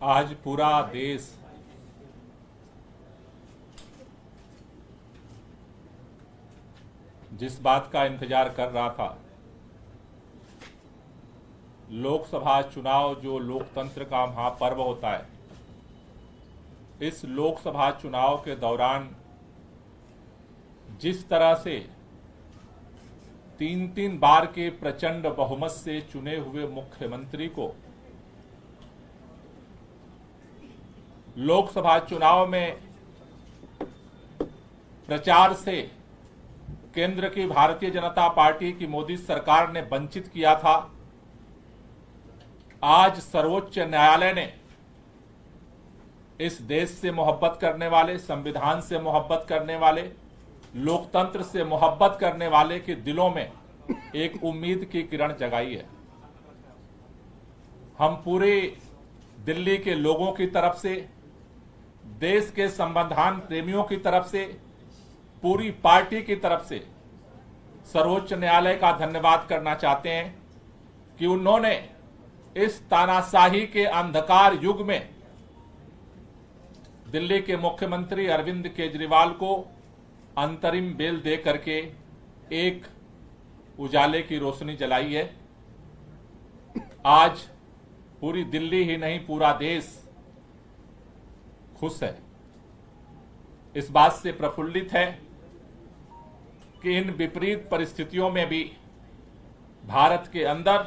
आज पूरा देश जिस बात का इंतजार कर रहा था, लोकसभा चुनाव जो लोकतंत्र का महापर्व होता है, इस लोकसभा चुनाव के दौरान जिस तरह से 3-3 बार के प्रचंड बहुमत से चुने हुए मुख्यमंत्री को लोकसभा चुनाव में प्रचार से केंद्र की भारतीय जनता पार्टी की मोदी सरकार ने वंचित किया था, आज सर्वोच्च न्यायालय ने इस देश से मोहब्बत करने वाले, संविधान से मोहब्बत करने वाले, लोकतंत्र से मोहब्बत करने वाले के दिलों में एक उम्मीद की किरण जगाई है। हम पूरे दिल्ली के लोगों की तरफ से, देश के संविधान प्रेमियों की तरफ से, पूरी पार्टी की तरफ से सर्वोच्च न्यायालय का धन्यवाद करना चाहते हैं कि उन्होंने इस तानाशाही के अंधकार युग में दिल्ली के मुख्यमंत्री अरविंद केजरीवाल को अंतरिम बेल दे करके एक उजाले की रोशनी जलाई है। आज पूरी दिल्ली ही नहीं, पूरा देश खुश है, इस बात से प्रफुल्लित है कि इन विपरीत परिस्थितियों में भी भारत के अंदर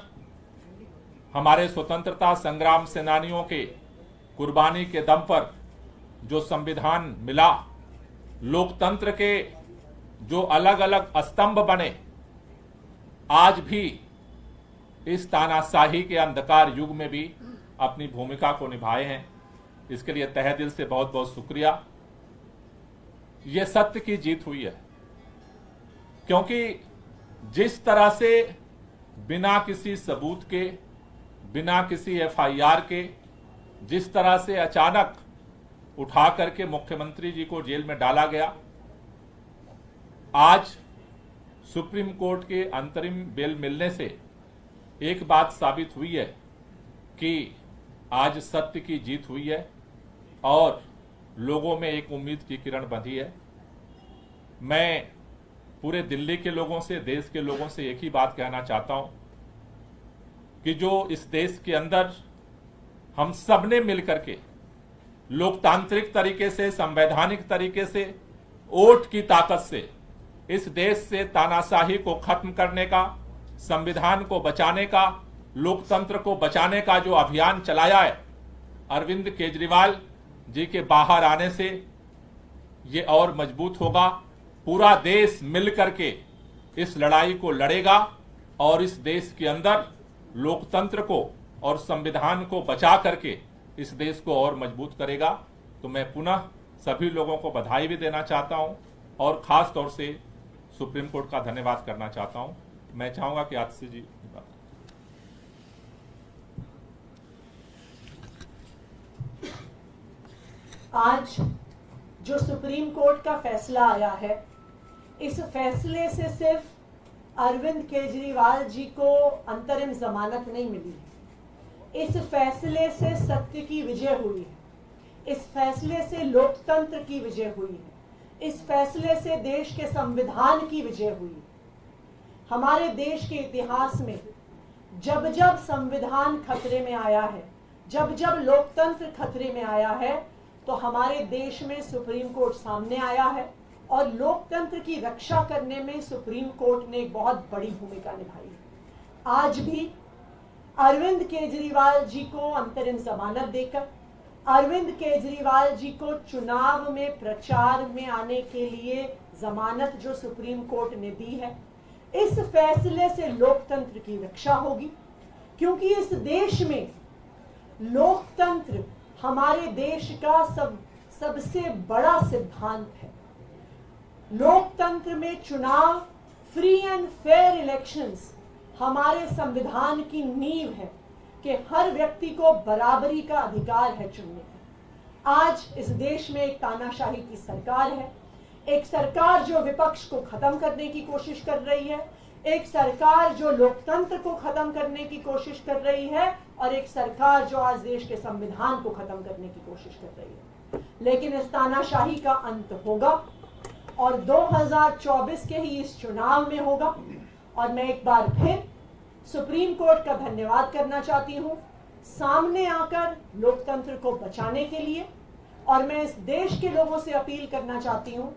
हमारे स्वतंत्रता संग्राम सेनानियों के कुर्बानी के दम पर जो संविधान मिला, लोकतंत्र के जो अलग अलग स्तंभ बने, आज भी इस तानाशाही के अंधकार युग में भी अपनी भूमिका को निभाए हैं। इसके लिए तहे दिल से बहुत बहुत शुक्रिया। यह सत्य की जीत हुई है, क्योंकि जिस तरह से बिना किसी सबूत के, बिना किसी एफआईआर के, जिस तरह से अचानक उठा करके मुख्यमंत्री जी को जेल में डाला गया, आज सुप्रीम कोर्ट के अंतरिम बेल मिलने से एक बात साबित हुई है कि आज सत्य की जीत हुई है और लोगों में एक उम्मीद की किरण बंधी है। मैं पूरे दिल्ली के लोगों से, देश के लोगों से एक ही बात कहना चाहता हूं कि जो इस देश के अंदर हम सब ने मिलकर के लोकतांत्रिक तरीके से, संवैधानिक तरीके से, वोट की ताकत से इस देश से तानाशाही को खत्म करने का, संविधान को बचाने का, लोकतंत्र को बचाने का जो अभियान चलाया है, अरविंद केजरीवाल जी के बाहर आने से ये और मजबूत होगा। पूरा देश मिलकर के इस लड़ाई को लड़ेगा और इस देश के अंदर लोकतंत्र को और संविधान को बचा करके इस देश को और मजबूत करेगा। तो मैं पुनः सभी लोगों को बधाई भी देना चाहता हूं और खास तौर से सुप्रीम कोर्ट का धन्यवाद करना चाहता हूं। मैं चाहूंगा कि आतिशी जी आज जो सुप्रीम कोर्ट का फैसला आया है, इस फैसले से सिर्फ अरविंद केजरीवाल जी को अंतरिम जमानत नहीं मिली है, इस फैसले से सत्य की विजय हुई है, इस फैसले से लोकतंत्र की विजय हुई है, इस फैसले से देश के संविधान की विजय हुई है। हमारे देश के इतिहास में जब जब संविधान खतरे में आया है, जब जब लोकतंत्र खतरे में आया है, तो हमारे देश में सुप्रीम कोर्ट सामने आया है और लोकतंत्र की रक्षा करने में सुप्रीम कोर्ट ने एक बहुत बड़ी भूमिका निभाई है। आज भी अरविंद केजरीवाल जी को अंतरिम जमानत देकर, अरविंद केजरीवाल जी को चुनाव में प्रचार में आने के लिए जमानत जो सुप्रीम कोर्ट ने दी है, इस फैसले से लोकतंत्र की रक्षा होगी, क्योंकि इस देश में लोकतंत्र हमारे देश का सबसे बड़ा सिद्धांत है। लोकतंत्र में चुनाव, फ्री एंड फेयर इलेक्शंस हमारे संविधान की नींव है कि हर व्यक्ति को बराबरी का अधिकार है चुनने का। आज इस देश में एक तानाशाही की सरकार है, एक सरकार जो विपक्ष को खत्म करने की कोशिश कर रही है, एक सरकार जो लोकतंत्र को खत्म करने की कोशिश कर रही है और एक सरकार जो आज देश के संविधान को खत्म करने की कोशिश कर रही है। लेकिन इस तानाशाही का अंत होगा और 2024 के ही इस चुनाव में होगा। और मैं एक बार फिर सुप्रीम कोर्ट का धन्यवाद करना चाहती हूं सामने आकर लोकतंत्र को बचाने के लिए। और मैं इस देश के लोगों से अपील करना चाहती हूं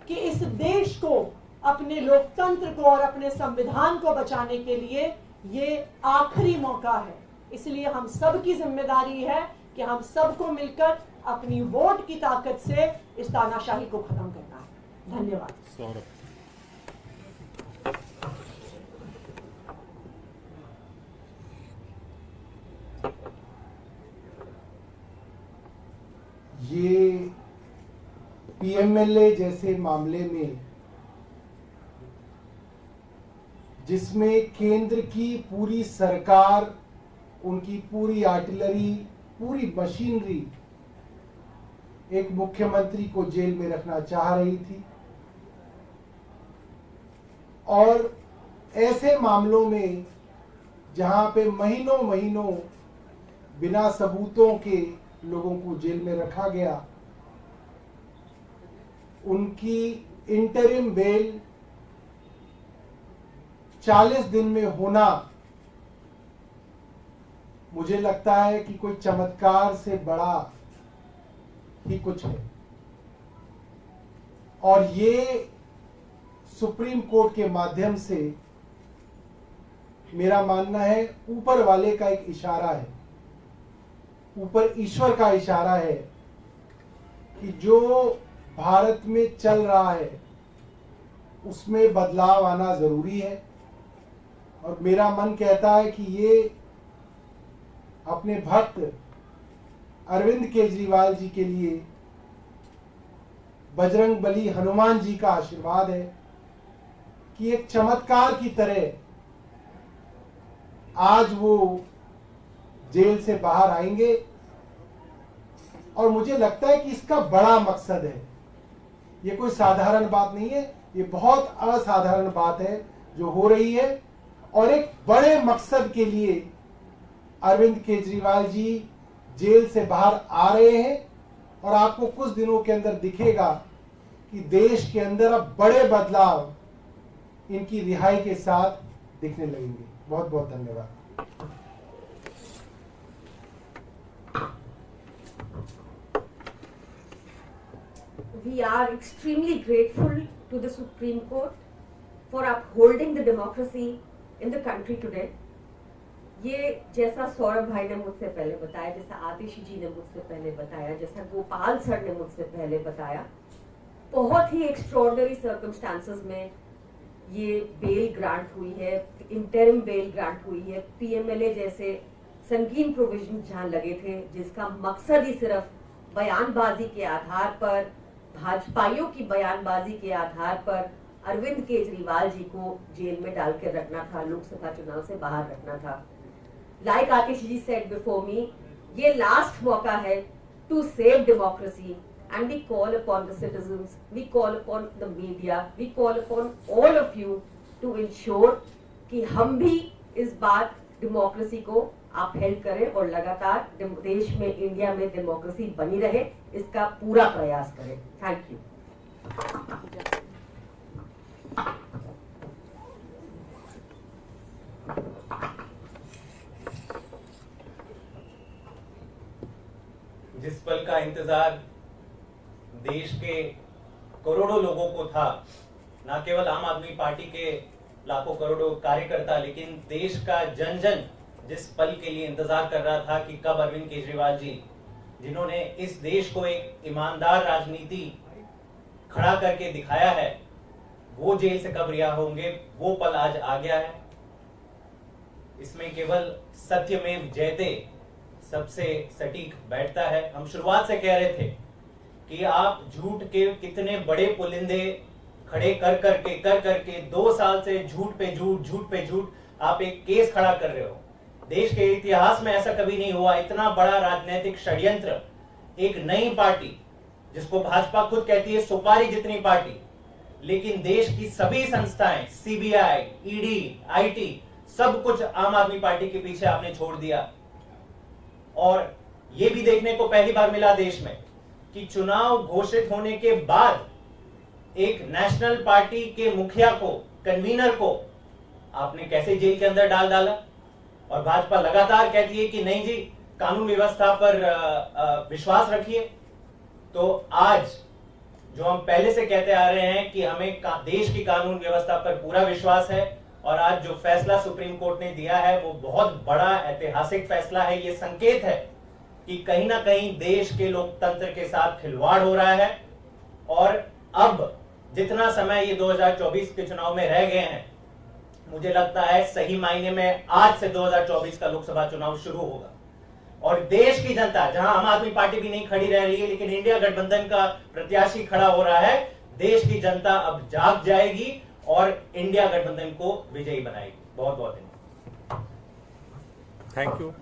कि इस देश को अपने लोकतंत्र को और अपने संविधान को बचाने के लिए ये आखिरी मौका है। इसलिए हम सब की जिम्मेदारी है कि हम सबको मिलकर अपनी वोट की ताकत से इस तानाशाही को खत्म करना है। धन्यवाद। सौरभ, ये पीएमएलए जैसे मामले में जिसमें केंद्र की पूरी सरकार, उनकी पूरी आर्टिलरी, पूरी मशीनरी एक मुख्यमंत्री को जेल में रखना चाह रही थी, और ऐसे मामलों में जहां पे महीनों महीनों बिना सबूतों के लोगों को जेल में रखा गया, उनकी इंटरिम बेल 40 दिन में होना मुझे लगता है कि कोई चमत्कार से बड़ा ही कुछ है। और ये सुप्रीम कोर्ट के माध्यम से मेरा मानना है ऊपर वाले का एक इशारा है, ऊपर ईश्वर का इशारा है कि जो भारत में चल रहा है उसमें बदलाव आना जरूरी है। और मेरा मन कहता है कि ये अपने भक्त अरविंद केजरीवाल जी के लिए बजरंग बली हनुमान जी का आशीर्वाद है कि एक चमत्कार की तरह आज वो जेल से बाहर आएंगे। और मुझे लगता है कि इसका बड़ा मकसद है, ये कोई साधारण बात नहीं है, ये बहुत असाधारण बात है जो हो रही है। और एक बड़े मकसद के लिए अरविंद केजरीवाल जी जेल से बाहर आ रहे हैं। और आपको कुछ दिनों के अंदर दिखेगा कि देश के अंदर अब बड़े बदलाव इनकी रिहाई के साथ दिखने लगेंगे। बहुत बहुत धन्यवाद। We are extremely grateful to the Supreme Court for upholding the democracy in the country today. ये जैसा सौरभ भाई ने मुझसे पहले बताया, जैसा आतिशी जी ने मुझसे पहले बताया, जैसा गोपाल सर ने मुझसे पहले बताया, बहुत ही एक्स्ट्रॉर्डनरी सर्कमस्टांसेस में ये बेल ग्रांट हुई है, इंटरिम बेल ग्रांट हुई है। पीएमएलए जैसे संगीन प्रोविजन जहां लगे थे जिसका मकसद ही सिर्फ बयानबाजी के आधार पर, भाजपाइयों की बयानबाजी के आधार पर अरविंद केजरीवाल जी को जेल में डाल के रखना था, लोकसभा चुनाव से बाहर रखना था। Like Atish ji said before me, ये लास्ट मौका है to save democracy, and we call upon the citizens, we call upon the media, we call upon all of you to ensure कि हम भी इस बार डेमोक्रेसी को अपहेल्ड करें और लगातार देश में, इंडिया में डेमोक्रेसी बनी रहे, इसका पूरा प्रयास करें। Thank you. जिस पल का इंतजार देश के करोड़ों लोगों को था, न केवल आम आदमी पार्टी के लाखों करोड़ों कार्यकर्ता, लेकिन देश का जन जन जिस पल के लिए इंतजार कर रहा था कि कब अरविंद केजरीवाल जी, जिन्होंने इस देश को एक ईमानदार राजनीति खड़ा करके दिखाया है, वो जेल से कब रिहा होंगे, वो पल आज आ गया है। इसमें केवल सत्यमेव जयते सबसे सटीक बैठता है। हम शुरुआत से कह रहे थे कि आप झूठ के कितने बड़े पुलिंदे खड़े कर करके 2 साल से झूठ पे झूठ आप एक केस खड़ा कर रहे हो। देश के इतिहास में ऐसा कभी नहीं हुआ, इतना बड़ा राजनीतिक षड्यंत्र। एक नई पार्टी जिसको भाजपा खुद कहती है सुपारी जितनी पार्टी, लेकिन देश की सभी संस्थाएं, सीबीआई, ईडी, आईटी, सब कुछ आम आदमी पार्टी के पीछे आपने छोड़ दिया। और यह भी देखने को पहली बार मिला देश में कि चुनाव घोषित होने के बाद एक नेशनल पार्टी के मुखिया को, कन्वीनर को आपने कैसे जेल के अंदर डाल डाला। और भाजपा लगातार कहती है कि नहीं जी, कानून व्यवस्था पर विश्वास रखिए। तो आज जो हम पहले से कहते आ रहे हैं कि हमें देश की कानून व्यवस्था पर पूरा विश्वास है, और आज जो फैसला सुप्रीम कोर्ट ने दिया है वो बहुत बड़ा ऐतिहासिक फैसला है। ये संकेत है कि कहीं ना कहीं देश के लोकतंत्र के साथ खिलवाड़ हो रहा है। और अब जितना समय ये 2024 के चुनाव में रह गए हैं, मुझे लगता है सही मायने में आज से 2024 का लोकसभा चुनाव शुरू होगा। और देश की जनता, जहां आम आदमी पार्टी भी नहीं खड़ी रह रही है लेकिन इंडिया गठबंधन का प्रत्याशी खड़ा हो रहा है, देश की जनता अब जाग जाएगी और इंडिया गठबंधन को विजयी बनाएगी। बहुत बहुत धन्यवाद। Thank you.